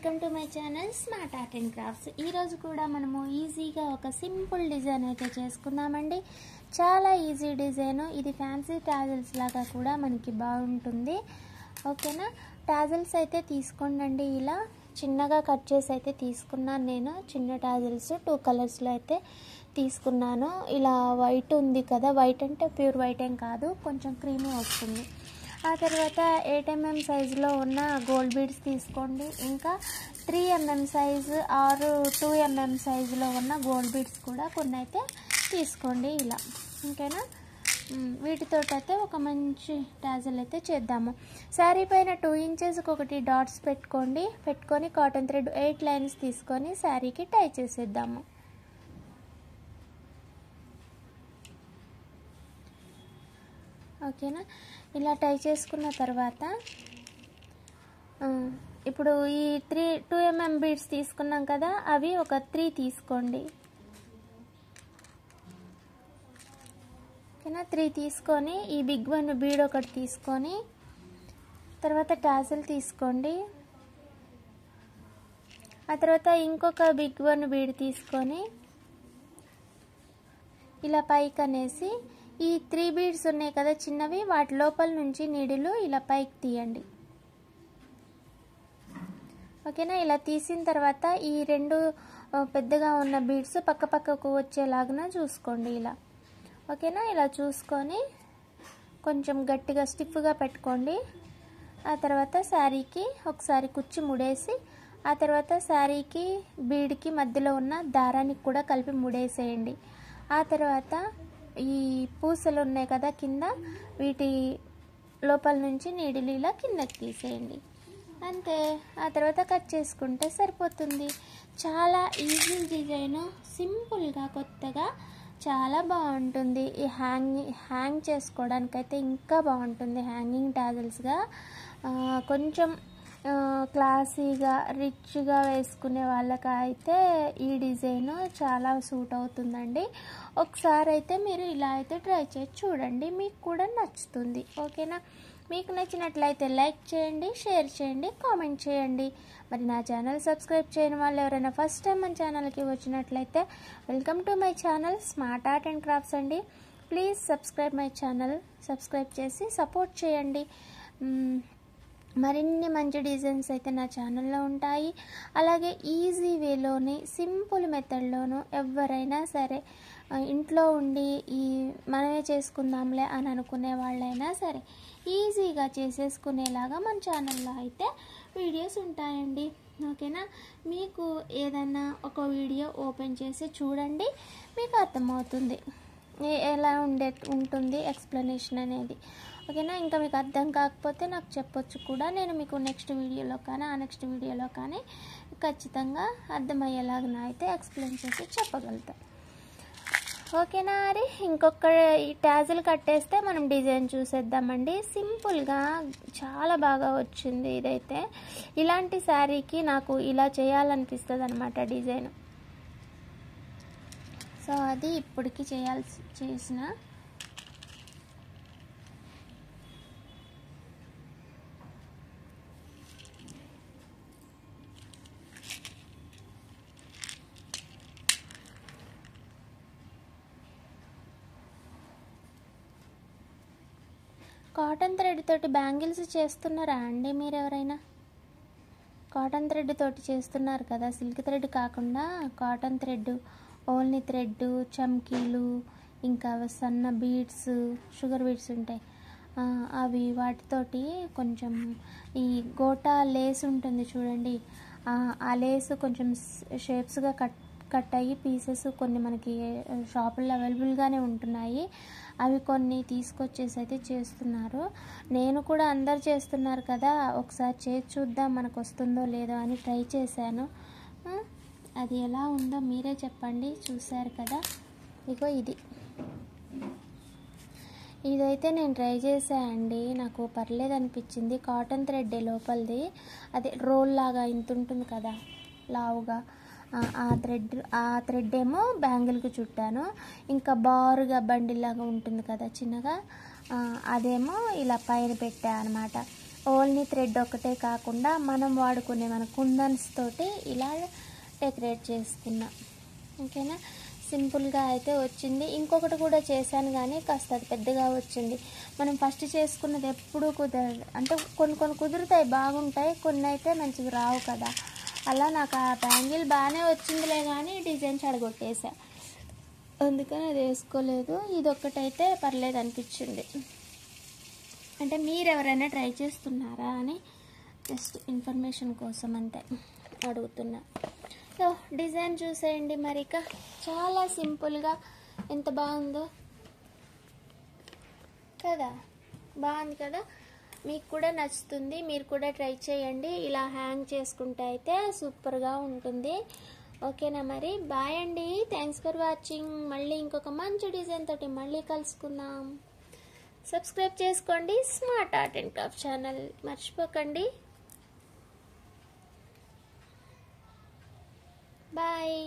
Welcome to my channel smart art and crafts. ఈరోజు కూడా మనము ఈజీగా ఒక సింపుల్ డిజైన్ అయితే చేసుకుందామండి. చాలా ఈజీ డిజైన్ ఇది. ఫ్యాన్సీ టాజిల్స్ లాగా కూడా మనకి బాగుంటుంది. ఓకేనా, టాజిల్స్ అయితే తీసుకోండి. ఇలా చిన్నగా కట్ చేసి అయితే తీసుకున్నాను. నేను చిన్న టాజిల్స్ 2 కలర్స్లో అయితే తీసుకున్నాను. ఇలా వైట్ ఉంది కదా, వైట్ అంటే ప్యూర్ వైట్ ఏం కాదు, కొంచెం క్రీమీ వస్తుంది. ఆ తర్వాత 8 mm సైజులో ఉన్న గోల్డ్ బీడ్స్ తీసుకోండి. ఇంకా 3 mm సైజు ఆర్ 2 mm సైజులో ఉన్న గోల్డ్ బీడ్స్ కూడా కొన్ని అయితే తీసుకోండి. ఇలా ఓకేనా, వీటితో అయితే ఒక మంచి టాజిల్ అయితే చేద్దాము. శారీ పైన 2 ఇంచెస్కి ఒకటి డాట్స్ పెట్టుకొని కాటన్ థ్రెడ్ 8 లైన్స్ తీసుకొని శారీకి టై చేసేద్దాము. ఓకేనా, ఇలా టై చేసుకున్న తర్వాత ఇప్పుడు ఈ 2 mm బీడ్స్ తీసుకున్నాం కదా, అవి ఒక 3 తీసుకోండి. ఓకేనా, 3 తీసుకొని ఈ బిగ్ వన్ బీడ్ ఒకటి తీసుకొని తర్వాత టాజిల్ తీసుకోండి. ఆ తర్వాత ఇంకొక బిగ్ వన్ బీడ్ తీసుకొని ఇలా పైకి అనేసి ఈ 3 బీడ్స్ ఉన్నాయి కదా చిన్నవి, వాటి లోపల నుంచి నీడిలు ఇలా పైకి తీయండి. ఓకేనా, ఇలా తీసిన తర్వాత ఈ 2 పెద్దగా ఉన్న బీడ్స్ పక్కకు వచ్చేలాగా చూసుకోండి. ఇలా ఓకేనా, ఇలా చూసుకొని కొంచెం గట్టిగా స్టిఫ్గా పెట్టుకోండి. ఆ తర్వాత శారీకి ఒకసారి కుచ్చి ముడేసి, ఆ తర్వాత శారీకి బీడ్కి మధ్యలో ఉన్న దారానికి కూడా కలిపి ముడేసేయండి. ఆ తర్వాత ఈ పూసలు ఉన్నాయి కదా కింద, వీటి లోపల నుంచి నీడిలు ఇలా కిందకి తీసేయండి. అంతే, ఆ తర్వాత కట్ చేసుకుంటే సరిపోతుంది. చాలా ఈజీ డిజైన్, సింపుల్గా కొత్తగా చాలా బాగుంటుంది. ఈ హ్యాంగ్ చేసుకోవడానికైతే ఇంకా బాగుంటుంది. హ్యాంగింగ్ టాజిల్స్గా కొంచెం క్లాసీగా రిచ్గా వేసుకునే వాళ్ళకైతే ఈ డిజైన్ చాలా సూట్ అవుతుందండి. ఒకసారి అయితే మీరు ఇలా అయితే ట్రై చేసి చూడండి, మీకు కూడా నచ్చుతుంది. ఓకేనా, మీకు నచ్చినట్లయితే లైక్ చేయండి, షేర్ చేయండి, కామెంట్ చేయండి. మరి నా ఛానల్ సబ్స్క్రైబ్ చేయని వాళ్ళు ఎవరైనా ఫస్ట్ టైం మన ఛానల్కి వచ్చినట్లయితే welcome to my channel smart art and crafts అండి. Please subscribe my channel, subscribe చేసి సపోర్ట్ చేయండి. మరిన్ని మంచి డిజైన్స్ అయితే నా ఛానల్లో ఉంటాయి. అలాగే ఈజీ వేలోని సింపుల్ మెథడ్లోను ఎవరైనా సరే ఇంట్లో ఉండి ఈ మనమే చేసుకుందాంలే అని అనుకునే వాళ్ళైనా సరే ఈజీగా చేసేసుకునేలాగా మన ఛానల్లో అయితే వీడియోస్ ఉంటాయండి. ఓకేనా, మీకు ఏదైనా ఒక వీడియో ఓపెన్ చేసి చూడండి, మీకు అర్థమవుతుంది ఎలా ఉంటుంది ఎక్స్ప్లెనేషన్ అనేది. ఓకేనా, ఇంకా మీకు అర్థం కాకపోతే నాకు చెప్పొచ్చు కూడా, నేను మీకు నెక్స్ట్ వీడియోలో కానీ ఆ నెక్స్ట్ వీడియోలో కానీ ఖచ్చితంగా అర్థమయ్యేలాగా అయితే ఎక్స్ప్లెయిన్ చేసి చెప్పగలుగుతాను. ఓకేనా, మరి ఇంకొక ఈ టాజిల్ కట్టేస్తే మనం డిజైన్ చూసేద్దామండి. సింపుల్గా చాలా బాగా వచ్చింది ఇదైతే. ఇలాంటి శారీకి నాకు ఇలా చేయాలనిపిస్తుంది అనమాట డిజైన్. సో అది ఇప్పటికి చేసిన కాటన్ థ్రెడ్ తోటి బ్యాంగిల్స్ చేస్తున్నారా అండి మీరు ఎవరైనా? కాటన్ థ్రెడ్ తోటి చేస్తున్నారు కదా, సిల్క్ థ్రెడ్ కాకుండా కాటన్ థ్రెడ్, ఓన్లీ థ్రెడ్, చమ్కీలు, ఇంకా సన్న బీడ్స్, షుగర్ బీడ్స్ ఉంటాయి అవి, వాటితోటి కొంచెం ఈ గోటా లేస్ ఉంటుంది చూడండి, ఆ లేస్ కొంచెం షేప్స్గా కట్ అయ్యి పీసెస్ కొన్ని మనకి షాపుల్లో అవైలబుల్గానే ఉంటున్నాయి. అవి కొన్ని తీసుకొచ్చేసి అయితే చేస్తున్నారు. నేను కూడా అందరు చేస్తున్నారు కదా, ఒకసారి చేసి చూద్దాం మనకు వస్తుందో లేదో అని ట్రై చేశాను. అది ఎలా ఉందో మీరే చెప్పండి. చూశారు కదా, ఇగో ఇదైతే నేను ట్రై చేశానండి, నాకు పర్లేదు అనిపించింది. కాటన్ థ్రెడ్ లోపలిది, అదే రోల్ లాగా ఇంత ఉంటుంది కదా లావుగా, ఆ థ్రెడ్ ఏమో బ్యాంగిల్కి చుట్టాను. ఇంకా బారుగా బండిలాగా ఉంటుంది కదా చిన్నగా, అదేమో ఇలా పైన పెట్టా అనమాట. ఓన్లీ థ్రెడ్ ఒకటే కాకుండా మనం వాడుకునే మన కుందన్స్ తోటి ఇలా డెకరేట్ చేసుకున్నా. ఓకేనా, సింపుల్గా అయితే వచ్చింది. ఇంకొకటి కూడా చేశాను కానీ కాస్త అది పెద్దగా వచ్చింది. మనం ఫస్ట్ చేసుకున్నది ఎప్పుడూ కుదరదు, అంటే కొన్ని కుదురుతాయి బాగుంటాయి, కొన్ని అయితే మంచిగా రావు కదా. అలా నాకు ఆ బ్యాంగిల్ బాగానే వచ్చిందిలే కానీ డిజైన్ చెడగొట్టేసా, అందుకని అది వేసుకోలేదు. ఇది ఒక్కటైతే పర్లేదు అనిపించింది. అంటే మీరు ఎవరైనా ట్రై చేస్తున్నారా అని జస్ట్ ఇన్ఫర్మేషన్ కోసం అంతే అడుగుతున్నా. సో డిజైన్ చూసేయండి మరి, ఇక చాలా సింపుల్గా ఎంత బాగుందో కదా, బాగుంది కదా. మీకు కూడా నచ్చుతుంది, మీరు కూడా ట్రై చేయండి. ఇలా హ్యాంగ్ చేసుకుంటే అయితే సూపర్గా ఉంటుంది. ఓకేనా మరి, బాయ్ అండి, థ్యాంక్స్ ఫర్ వాచింగ్. మళ్ళీ ఇంకొక మంచి డిజైన్ తోటి మళ్ళీ కలుసుకుందాం. సబ్స్క్రైబ్ చేసుకోండి smart art and craft channel, మర్చిపోకండి. బాయ్.